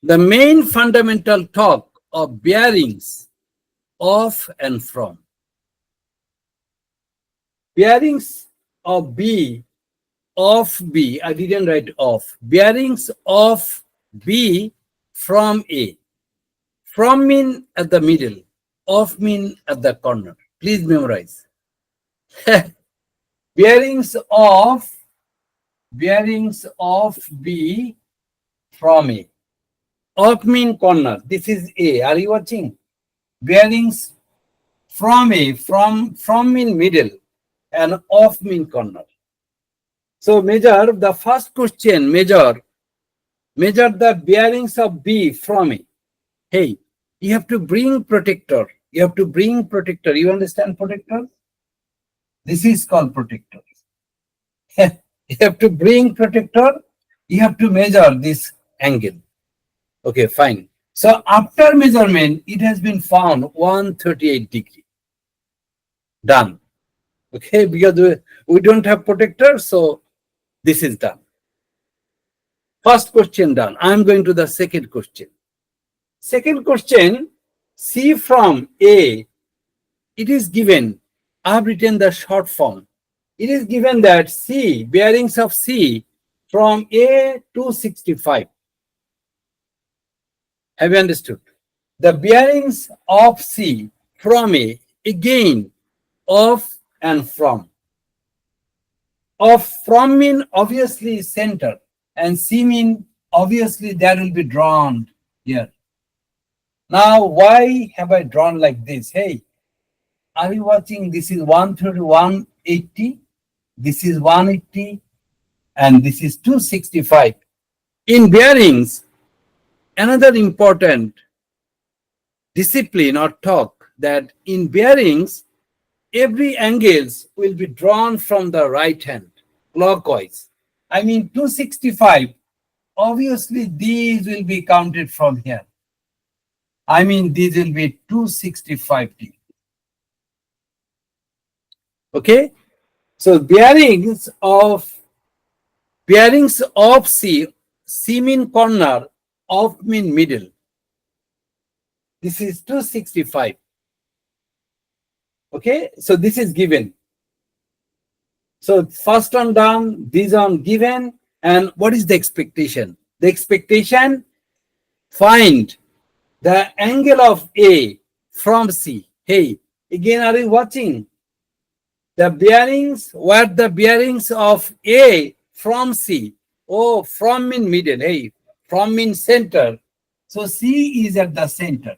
The main fundamental talk of bearings of and from. Bearings of B, of B, I didn't write of. Bearings of B from A. From mean at the middle, of mean at the corner. Please memorize. bearings of B from A. Of mean corner. This is A. Are you watching? Bearings from A, from mean middle, and of mean corner. So measure the first question. Measure the bearings of B from A. Hey, you have to bring protector. You have to bring protector. You understand protector? This is called protector. You have to bring protector. You have to measure this angle. Okay, fine. So after measurement, it has been found 138 degree. Done. Okay, because we don't have protector, so this is done. First question done. I'm going to the second question. Second question, C from A, it is given, I have written the short form. It is given that C, bearings of C from A to 65. Have you understood? The bearings of C from A, again, of and from. Of from mean obviously center, and C mean obviously that will be drawn here. Now, why have I drawn like this? Hey, are you watching? This is 130, 180. This is 180. And this is 265. In bearings, another important discipline or talk that in bearings, every angles will be drawn from the right hand, clockwise. I mean 265, obviously these will be counted from here. I mean these will be 265 Okay, so bearings of C mean corner, of mean middle. This is 265. Okay, so this is given. So first one done, these are given, and what is the expectation? The expectation, find the angle of A from C. Hey, again, are you watching? The bearings, what the bearings of A from C? Oh, from mean middle. Hey, from mean center. So C is at the center.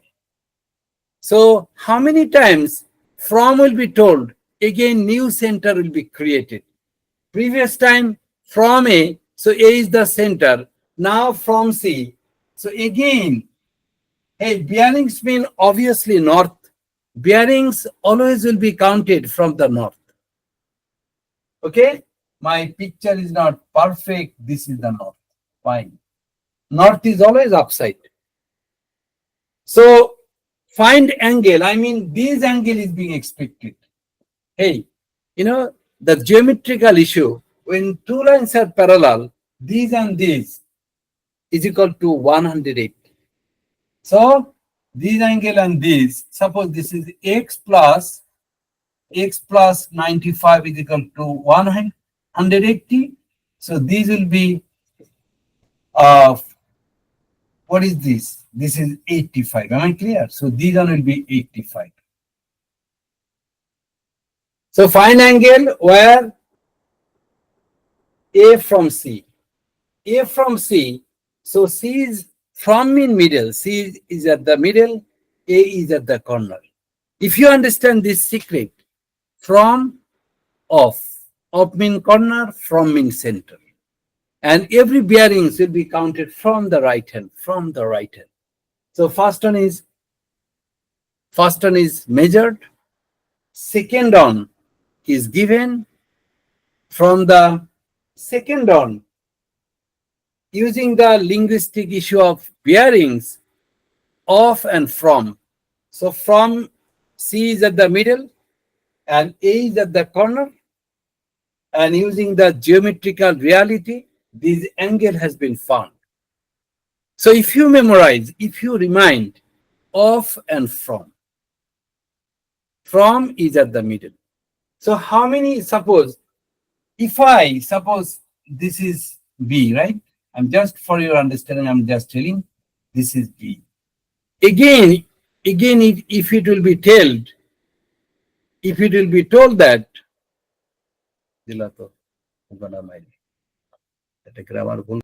So how many times from will be told? Again, new center will be created. Previous time from A, so A is the center. Now from C. So again, hey, bearings mean obviously north. Bearings always will be counted from the north. Okay, my picture is not perfect. This is the north. Fine. North is always upside. So find angle. I mean, this angle is being expected. Hey, the geometrical issue, when two lines are parallel, these and these is equal to 180. So this angle and this, suppose this is x plus 95 is equal to 180. So these will be, what is this? This is 85. Am I clear? So these one will be 85. So find angle where A from C. A from C. So C is from in middle. C is at the middle. A is at the corner. If you understand this secret, from, of mean corner, from mean center. And every bearings will be counted from the right hand, So first one is measured. Second one is given. From the second one, using the linguistic issue of bearings, of and from. So from, C is at the middle and A is at the corner. And using the geometrical reality, this angle has been found. So if you memorize, if you remind of and from is at the middle. So how many, suppose, if I suppose this is B, right? I'm just for your understanding, I'm just telling this is B. Again, if it will be told, that দিলা তো, একটা grammar ভুল